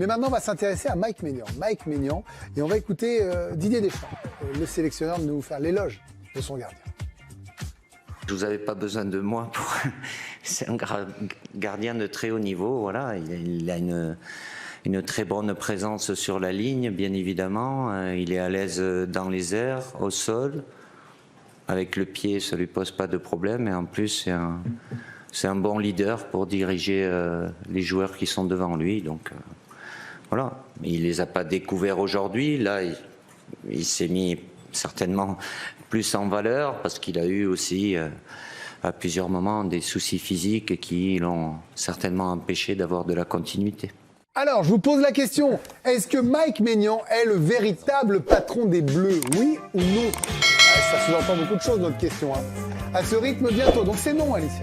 Mais maintenant, on va s'intéresser à Mike Maignan. Mike Maignan, et on va écouter Didier Deschamps, le sélectionneur, de nous faire l'éloge de son gardien. Vous n'avez pas besoin de moi pour. C'est un gardien de très haut niveau, voilà. Il a une très bonne présence sur la ligne, bien évidemment. Il est à l'aise dans les airs, au sol. Avec le pied, ça lui pose pas de problème. Et en plus, c'est un bon leader pour diriger les joueurs qui sont devant lui. Donc voilà. Il les a pas découverts aujourd'hui. Là, il s'est mis certainement plus en valeur parce qu'il a eu aussi à plusieurs moments des soucis physiques qui l'ont certainement empêché d'avoir de la continuité. Alors, je vous pose la question, est-ce que Mike Maignan est le véritable patron des Bleus, oui ou non? Ça sous-entend beaucoup de choses, notre question. À ce rythme, bientôt. Donc c'est non, Alicia.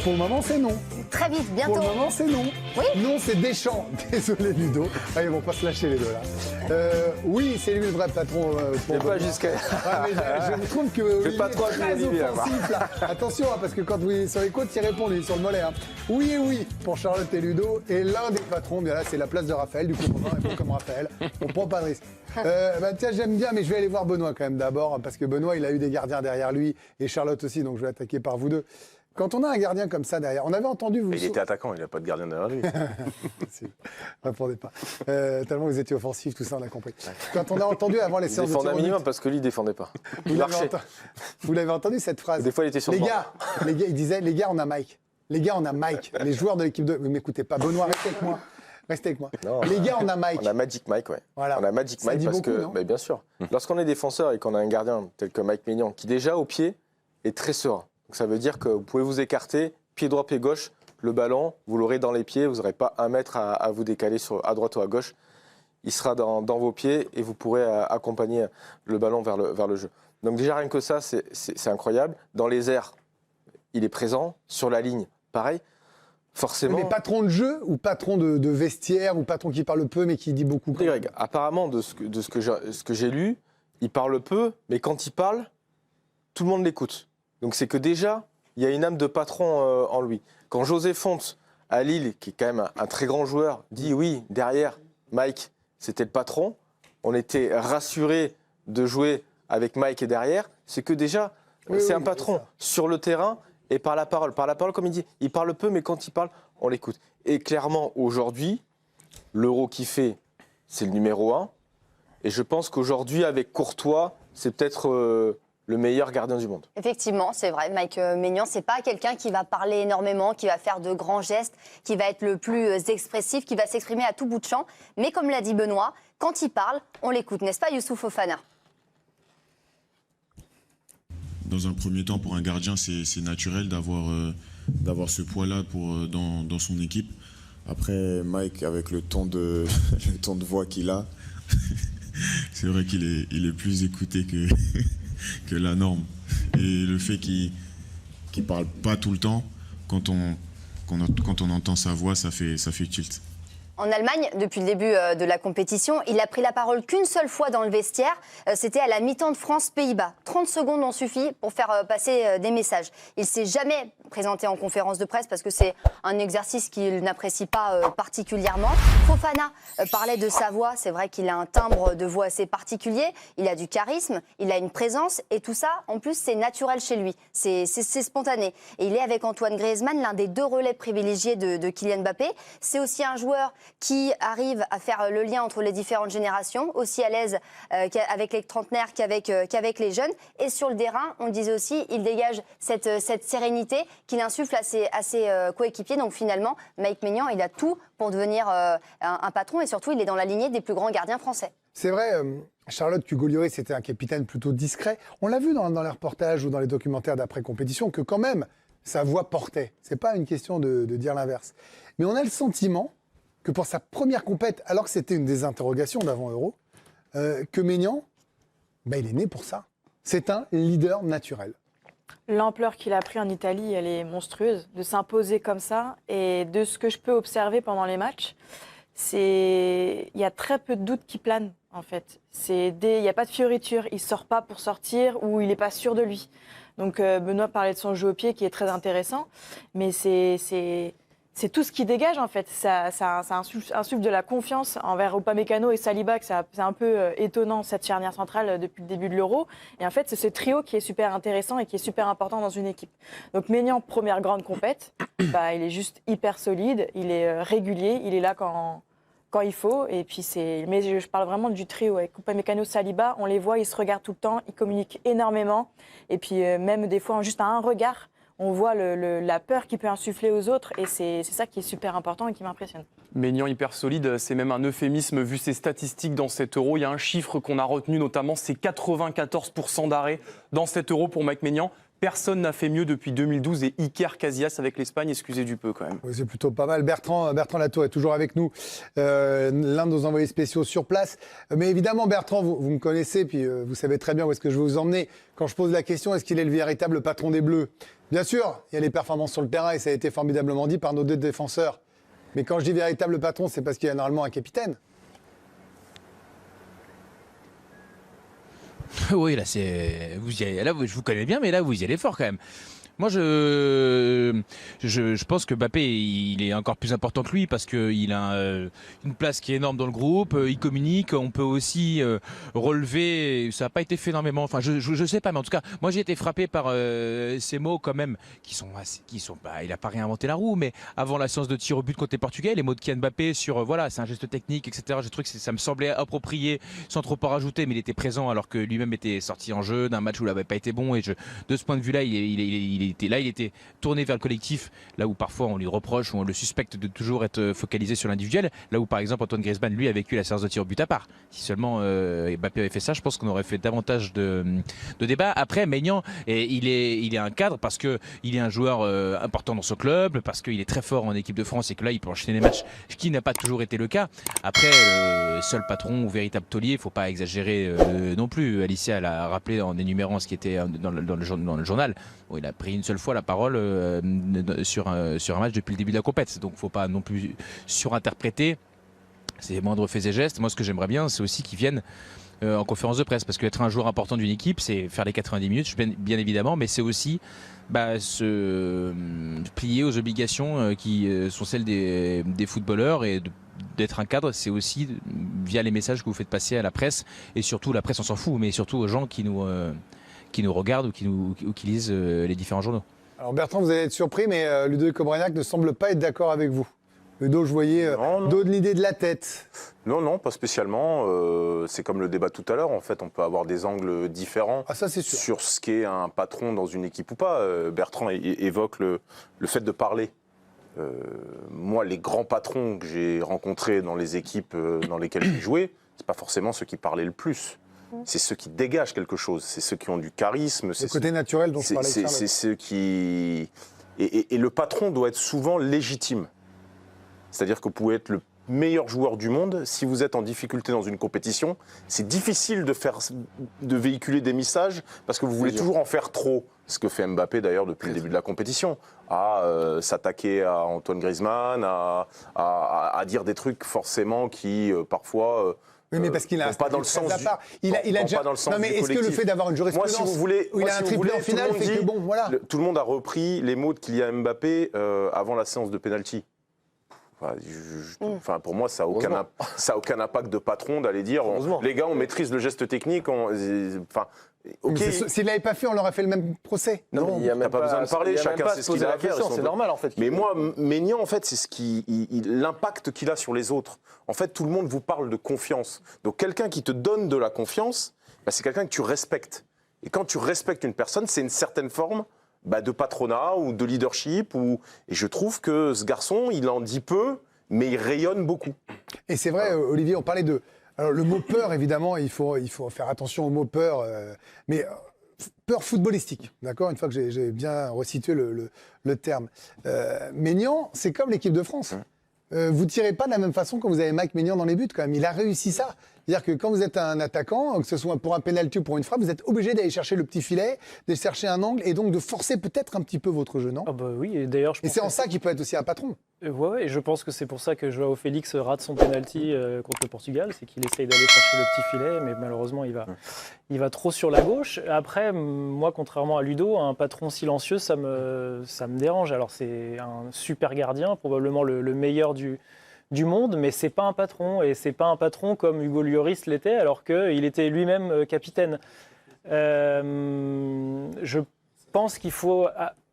Pour le moment, c'est non. Très vite, bientôt. Pour le moment, c'est non. Oui. Non, c'est Deschamps. Désolé, Ludo. Ah, ils vont pas se lâcher, les deux, là. Oui, c'est lui le vrai patron. C'est pas jusqu'à... Je trouve que Fais il pas est trop très Olivier, offensif, là. Attention, parce que quand vous êtes sur les côtes, il répond, lui, sur le mollet. Oui et oui, pour Charlotte et Ludo. Et l'un des patrons, bien là, c'est la place de Raphaël. Du coup, on va répondre comme Raphaël. On prend pas de risque. Tiens, j'aime bien, mais je vais aller voir Benoît quand même d'abord, parce que Benoît, il a eu des gardiens derrière lui, et Charlotte aussi, donc je vais attaquer par vous deux. Quand on a un gardien comme ça derrière, on avait entendu vous... Il était attaquant, il n'a pas de gardien derrière lui. Répondez pas. Tellement vous étiez offensif, tout ça, on a compris. Quand on a entendu avant les séances de tir au but... Il défendait un minimum parce que lui, il défendait pas. Vous l'avez entendu cette phrase? Des fois, il était sur le banc. Les gars, il disait, les gars, on a Mike. Les gars, on a Mike. Les joueurs de l'équipe de... Vous m'écoutez pas. Benoît, restez avec moi. Restez avec moi. Non, les gars, on a Mike. On a Magic Mike, ouais. Voilà. On a Magic Ça Mike dit parce beaucoup, que, non bien sûr, lorsqu'on est défenseur et qu'on a un gardien tel que Mike Maignan, qui déjà au pied est très serein. Donc ça veut dire que vous pouvez vous écarter, pied droit, pied gauche, le ballon, vous l'aurez dans les pieds, vous n'aurez pas un mètre à vous décaler à droite ou à gauche. Il sera dans vos pieds et vous pourrez accompagner le ballon vers le jeu. Donc déjà, rien que ça, c'est incroyable. Dans les airs, il est présent. Sur la ligne, pareil. Forcément. Mais patron de jeu ou patron de vestiaire ou patron qui parle peu mais qui dit beaucoup? Greg, apparemment, de ce que j'ai lu, il parle peu, mais quand il parle, tout le monde l'écoute. Donc c'est que déjà, il y a une âme de patron en lui. Quand José Fonte, à Lille, qui est quand même un très grand joueur, dit oui, derrière, Mike, c'était le patron, on était rassurés de jouer avec Mike et derrière, c'est que déjà, c'est un patron sur le terrain et par la parole. Par la parole, comme il dit, il parle peu, mais quand il parle, on l'écoute. Et clairement, aujourd'hui, l'Euro qu'il fait, c'est le numéro 1. Et je pense qu'aujourd'hui, avec Courtois, c'est peut-être... le meilleur gardien du monde. Effectivement, c'est vrai. Mike Maignan, c'est pas quelqu'un qui va parler énormément, qui va faire de grands gestes, qui va être le plus expressif, qui va s'exprimer à tout bout de champ. Mais comme l'a dit Benoît, quand il parle, on l'écoute, n'est-ce pas, Youssouf Fofana? Dans un premier temps, pour un gardien, c'est naturel d'avoir ce poids-là dans son équipe. Après, Mike, avec le ton de voix qu'il a, c'est vrai qu'il est plus écouté que la norme. Et le fait qu'il parle pas tout le temps, quand on entend sa voix, ça fait tilt. En Allemagne, depuis le début de la compétition, il a pris la parole qu'une seule fois dans le vestiaire. C'était à la mi-temps de France-Pays-Bas. 30 secondes ont suffi pour faire passer des messages. Il ne s'est jamais présenté en conférence de presse parce que c'est un exercice qu'il n'apprécie pas particulièrement. Fofana parlait de sa voix. C'est vrai qu'il a un timbre de voix assez particulier. Il a du charisme, il a une présence. Et tout ça, en plus, c'est naturel chez lui. C'est spontané. Et il est avec Antoine Griezmann, l'un des deux relais privilégiés de Kylian Mbappé. C'est aussi un joueur qui arrive à faire le lien entre les différentes générations, aussi à l'aise avec les trentenaires qu'avec les jeunes. Et sur le terrain, on le disait aussi, il dégage cette sérénité qu'il insuffle à ses coéquipiers. Donc finalement, Mike Maignan, il a tout pour devenir un patron et surtout, il est dans la lignée des plus grands gardiens français. C'est vrai, Charlotte Hugo-Lloris, c'était un capitaine plutôt discret. On l'a vu dans les reportages ou dans les documentaires d'après-compétition que quand même, sa voix portait. C'est pas une question de dire l'inverse. Mais on a le sentiment que pour sa première compète, alors que c'était une des interrogations d'avant Euro, que Maignan, il est né pour ça. C'est un leader naturel. L'ampleur qu'il a pris en Italie, elle est monstrueuse. De s'imposer comme ça, et de ce que je peux observer pendant les matchs, il y a très peu de doutes qui planent, en fait. Il n'y a pas de fioriture, il ne sort pas pour sortir ou il n'est pas sûr de lui. Donc Benoît parlait de son jeu au pied qui est très intéressant, mais c'est c'est tout ce qui dégage en fait. Ça insuffle de la confiance envers Upamecano et Saliba, que c'est un peu étonnant cette charnière centrale depuis le début de l'Euro. Et en fait, c'est ce trio qui est super intéressant et qui est super important dans une équipe. Donc Maignan, première grande compète, il est juste hyper solide, il est régulier, il est là quand il faut. Et puis mais je parle vraiment du trio avec Upamecano, Saliba. On les voit, ils se regardent tout le temps, ils communiquent énormément. Et puis même des fois, juste à un regard, on voit la peur qu'il peut insuffler aux autres et c'est ça qui est super important et qui m'impressionne. Maignan hyper solide, c'est même un euphémisme vu ses statistiques dans cet Euro. Il y a un chiffre qu'on a retenu notamment, c'est 94% d'arrêt dans cet Euro pour Mike Maignan. Personne n'a fait mieux depuis 2012 et Iker Casillas avec l'Espagne, excusez du peu quand même. Oui, c'est plutôt pas mal. Bertrand Latour est toujours avec nous, l'un de nos envoyés spéciaux sur place. Mais évidemment, Bertrand, vous me connaissez, puis vous savez très bien où est-ce que je vais vous emmener. Quand je pose la question, est-ce qu'il est le véritable patron des Bleus? Bien sûr, il y a les performances sur le terrain et ça a été formidablement dit par nos 2 défenseurs. Mais quand je dis véritable patron, c'est parce qu'il y a normalement un capitaine. Oui, là, là, je vous connais bien, mais là, vous y allez fort quand même. Moi, je pense que Mbappé, il est encore plus important que lui parce qu'il a une place qui est énorme dans le groupe, il communique, on peut aussi relever, ça n'a pas été fait énormément, enfin je sais pas, mais en tout cas, moi j'ai été frappé par ces mots quand même, il n'a pas réinventé la roue, mais avant la séance de tir au but contre les Portugais, les mots de Kylian Mbappé sur, voilà, c'est un geste technique, etc., je trouve que ça me semblait approprié, sans trop en rajouter, mais il était présent alors que lui-même était sorti en jeu d'un match où il n'avait pas été bon, et de ce point de vue-là, il était tourné vers le collectif, là où parfois on lui reproche ou on le suspecte de toujours être focalisé sur l'individuel, là où par exemple Antoine Griezmann lui a vécu la séance de tir au but à part. Si seulement Mbappé avait fait ça, je pense qu'on aurait fait davantage de débats. Après, Maignan, il est un cadre parce qu'il est un joueur important dans son club, parce qu'il est très fort en équipe de France et que là il peut enchaîner les matchs, ce qui n'a pas toujours été le cas. Après, seul patron ou véritable taulier, il ne faut pas exagérer non plus. Alicia l'a rappelé en énumérant ce qui était dans le journal. Bon, il a pris une seule fois la parole sur un match depuis le début de la compète. Donc il ne faut pas non plus surinterpréter ces moindres faits et gestes. Moi, ce que j'aimerais bien, c'est aussi qu'ils viennent en conférence de presse. Parce qu'être un joueur important d'une équipe, c'est faire les 90 minutes, bien évidemment, mais c'est aussi se plier aux obligations qui sont celles des footballeurs et d'être un cadre, c'est aussi via les messages que vous faites passer à la presse. Et surtout, la presse, on s'en fout, mais surtout aux gens qui nous regardent ou qui lisent les différents journaux. Alors Bertrand, vous allez être surpris, mais Ludovic Obrignac ne semble pas être d'accord avec vous. Ludo, je voyais de l'idée de la tête. Non, pas spécialement. C'est comme le débat tout à l'heure. En fait, on peut avoir des angles différents ça, c'est sûr. Sur ce qu'est un patron dans une équipe ou pas. Bertrand évoque le fait de parler. Moi, les grands patrons que j'ai rencontrés dans les équipes dans lesquelles j'ai joué, c'est pas forcément ceux qui parlaient le plus. C'est ceux qui dégagent quelque chose, c'est ceux qui ont du charisme. Le côté naturel dont je parlais. C'est ceux qui... Et le patron doit être souvent légitime. C'est-à-dire que vous pouvez être le meilleur joueur du monde, si vous êtes en difficulté dans une compétition, c'est difficile de véhiculer des messages parce que vous voulez toujours en faire trop. Ce que fait Mbappé d'ailleurs depuis le début de la compétition, à s'attaquer à Antoine Griezmann, à dire des trucs forcément qui parfois... Oui, mais parce qu'il a pas dans le sens du il a déjà... Non, mais est-ce que le fait d'avoir une jurisprudence où il a un triplé en finale fait que bon, voilà. Tout le monde a repris les mots de Kylian Mbappé avant la séance de pénalty. Enfin, pour moi, ça n'a aucun impact de patron d'aller dire les gars, on maîtrise le geste technique. S'il ne l'avait pas fait, on leur a fait le même procès. Non, il n'y a pas besoin de parler. Chacun sait ce qu'il a à faire. C'est normal, en fait. Mais moi, Maignan, en fait, c'est l'impact qu'il a sur les autres. En fait, tout le monde vous parle de confiance. Donc, quelqu'un qui te donne de la confiance, c'est quelqu'un que tu respectes. Et quand tu respectes une personne, c'est une certaine forme de patronat ou de leadership. Et je trouve que ce garçon, il en dit peu, mais il rayonne beaucoup. Et c'est vrai, Olivier, on parlait de... Alors, le mot peur, évidemment, il faut faire attention au mot peur, mais peur footballistique, d'accord? Une fois que j'ai bien resitué le terme. Maignan, c'est comme l'équipe de France. Vous ne tirez pas de la même façon quand vous avez Mike Maignan dans les buts, quand même. Il a réussi ça. C'est-à-dire que quand vous êtes un attaquant, que ce soit pour un pénalty ou pour une frappe, vous êtes obligé d'aller chercher le petit filet, de chercher un angle et donc de forcer peut-être un petit peu votre jeu, non? Oui, et d'ailleurs, et c'est en ça qu'il peut être aussi un patron. Ouais, et je pense que c'est pour ça que Joao Félix rate son penalty contre le Portugal, c'est qu'il essaye d'aller chercher le petit filet, mais malheureusement il va trop sur la gauche. Après, moi, contrairement à Ludo, un patron silencieux, ça me dérange. Alors c'est un super gardien, probablement le meilleur du monde, mais c'est pas un patron, et c'est pas un patron comme Hugo Lloris l'était, alors qu'il était lui-même capitaine. Je pense qu'il faut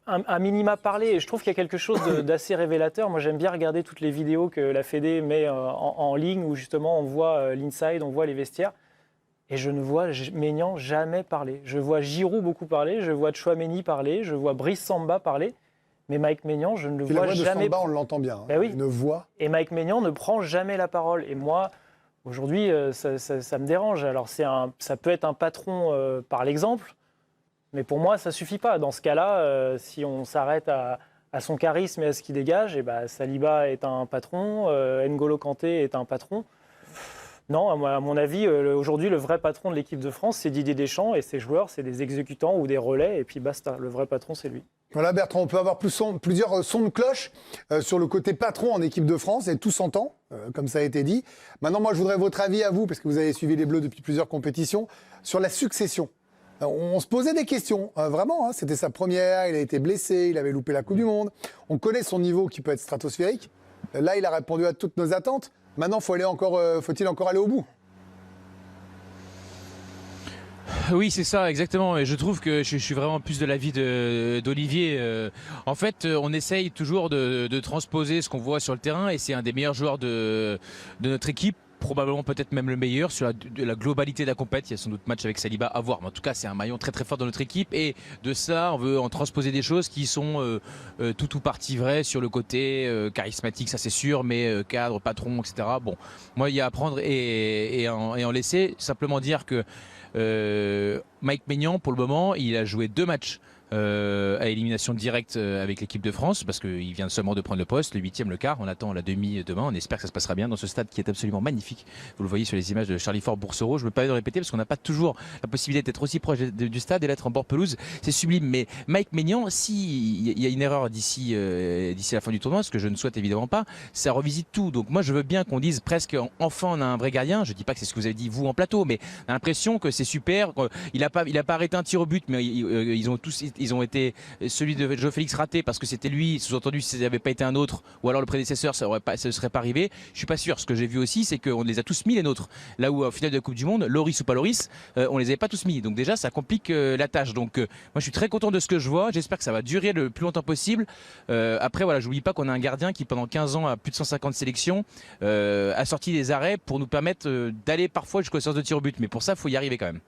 à minima parler, et je trouve qu'il y a quelque chose d'assez révélateur. Moi, j'aime bien regarder toutes les vidéos que la Fédé met en ligne, où justement on voit l'inside, on voit les vestiaires, et je ne vois Maignan jamais parler. Je vois Giroud beaucoup parler, je vois Tchouaméni parler, je vois Brice Samba parler, mais Mike Maignan, je ne le Puis vois la voix jamais. de Samba, on l'entend bien. Ben oui. Une voix. Et Mike Maignan ne prend jamais la parole. Et moi, aujourd'hui, ça me dérange. Alors, ça peut être un patron par l'exemple, mais pour moi, ça ne suffit pas. Dans ce cas-là, si on s'arrête à son charisme et à ce qu'il dégage, et ben, Saliba est un patron, N'Golo Kanté est un patron. Non, à mon avis, aujourd'hui, le vrai patron de l'équipe de France, c'est Didier Deschamps, et ses joueurs, c'est des exécutants ou des relais, et puis basta. Le vrai patron, c'est lui. Voilà, Bertrand, on peut avoir plusieurs sons de cloche sur le côté patron en équipe de France, et tout s'entend, comme ça a été dit. Maintenant, moi, je voudrais votre avis à vous, parce que vous avez suivi les Bleus depuis plusieurs compétitions, sur la succession. On se posait des questions, vraiment, hein, c'était sa première, il a été blessé, il avait loupé la Coupe du Monde. On connaît son niveau qui peut être stratosphérique. Là, il a répondu à toutes nos attentes. Maintenant, faut-il encore aller au bout? Oui, c'est ça, exactement. Et je trouve que je suis vraiment plus de l'avis d'Olivier. En fait, on essaye toujours de transposer ce qu'on voit sur le terrain, et c'est un des meilleurs joueurs de notre équipe. Probablement peut-être même le meilleur sur la globalité de la compète. Il y a sans doute match avec Saliba à voir, mais en tout cas c'est un maillon très très fort dans notre équipe, et de ça on veut en transposer des choses qui sont tout ou partie vraies sur le côté charismatique, ça c'est sûr, mais cadre, patron, etc. Bon, moi il y a à prendre et en laisser. Simplement dire que Mike Maignan, pour le moment, il a joué 2 matchs à élimination directe avec l'équipe de France, parce qu'il vient seulement de prendre le poste, le 8e, le quart. On attend la demi demain, on espère que ça se passera bien dans ce stade qui est absolument magnifique. Vous le voyez sur les images de Charlie Fort Boursereau. Je ne veux pas le répéter parce qu'on n'a pas toujours la possibilité d'être aussi proche du stade et d'être en bord pelouse. C'est sublime. Mais Mike Maignan, s'il y a une erreur d'ici la fin du tournoi, ce que je ne souhaite évidemment pas, ça revisite tout. Donc moi je veux bien qu'on dise presque enfin on a un vrai gardien. Je ne dis pas que c'est ce que vous avez dit vous en plateau, mais on a l'impression que c'est super. Il n'a pas arrêté un tir au but, mais ils ont été, celui de Joao Félix raté parce que c'était lui, sous-entendu si ça n'avait pas été un autre ou alors le prédécesseur, ça ne serait pas arrivé. Je suis pas sûr. Ce que j'ai vu aussi, c'est qu'on les a tous mis les nôtres. Là où au final de la Coupe du Monde, Loris ou pas Loris, on les avait pas tous mis. Donc déjà ça complique la tâche. Donc moi je suis très content de ce que je vois. J'espère que ça va durer le plus longtemps possible. Après voilà, j'oublie pas qu'on a un gardien qui pendant 15 ans a plus de 150 sélections, a sorti des arrêts pour nous permettre d'aller parfois jusqu'aux séances de tir au but. Mais pour ça, il faut y arriver quand même.